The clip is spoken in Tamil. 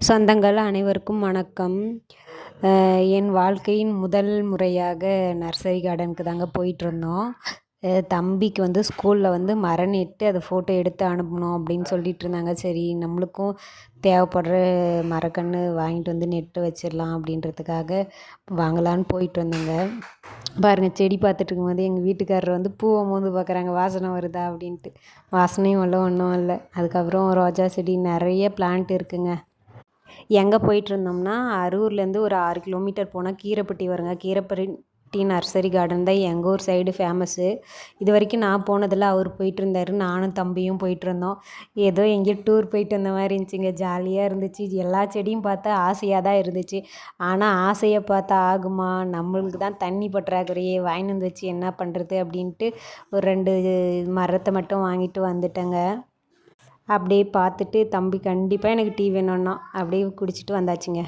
சொந்தங்கள் அனைவருக்கும் வணக்கம். என் வாழ்க்கையின் முதல் முறையாக நர்சரி கார்டனுக்கு தாங்க போயிட்டுருந்தோம். தம்பிக்கு வந்து ஸ்கூலில் வந்து மரம் நட்டு அதை ஃபோட்டோ எடுத்து அனுப்பணும் அப்படின்னு சொல்லிகிட்ருந்தாங்க. சரி நம்மளுக்கும் தேவைப்படுற மரக்கன்று வாங்கிட்டு வந்து நட்டு வச்சிடலாம் அப்படின்றதுக்காக வாங்கலான்னு போயிட்டு வந்தோங்க. பாருங்கள், செடி பார்த்துட்டு இருக்கும்போது எங்கள் வீட்டுக்காரர் வந்து பூவை மோந்து பார்க்குறாங்க, வாசனை வருதா அப்படின்ட்டு. வாசனையும் இல்லை, ஒன்றும் இல்லை. அதுக்கப்புறம் ரோஜா செடி நிறைய பிளான்ட் இருக்குங்க. எங்கே போயிட்டுருந்தோம்னா, அரூர்லேருந்து ஒரு 6 கிலோமீட்டர் போனால் கீரப்பட்டி வருங்க. கீரப்பட்டி நர்சரி கார்டன் தான் எங்கள் ஊர் சைடு ஃபேமஸ்ஸு. இது வரைக்கும் நான் போனதில்ல, அவர் போயிட்டுருந்தாரு. நானும் தம்பியும் போயிட்டுருந்தோம். ஏதோ எங்கேயோ டூர் போயிட்டு வந்த மாதிரி இருந்துச்சுங்க. ஜாலியாக இருந்துச்சு. எல்லா செடியும் பார்த்தா ஆசையாக தான் இருந்துச்சு. ஆனால் ஆசையை பார்த்தா ஆகுமா? நம்மளுக்கு தான் தண்ணி பற்றாக்குறையே, வாங்கின்னு வந்து வச்சு என்ன பண்ணுறது அப்படின்ட்டு ஒரு 2 மரத்தை மட்டும் வாங்கிட்டு வந்துட்டேங்க. அப்படியே பார்த்துட்டு தம்பி கண்டிப்பாக எனக்கு டீ வேணும்னா அப்படியே குடிச்சிட்டு வந்தாச்சுங்க.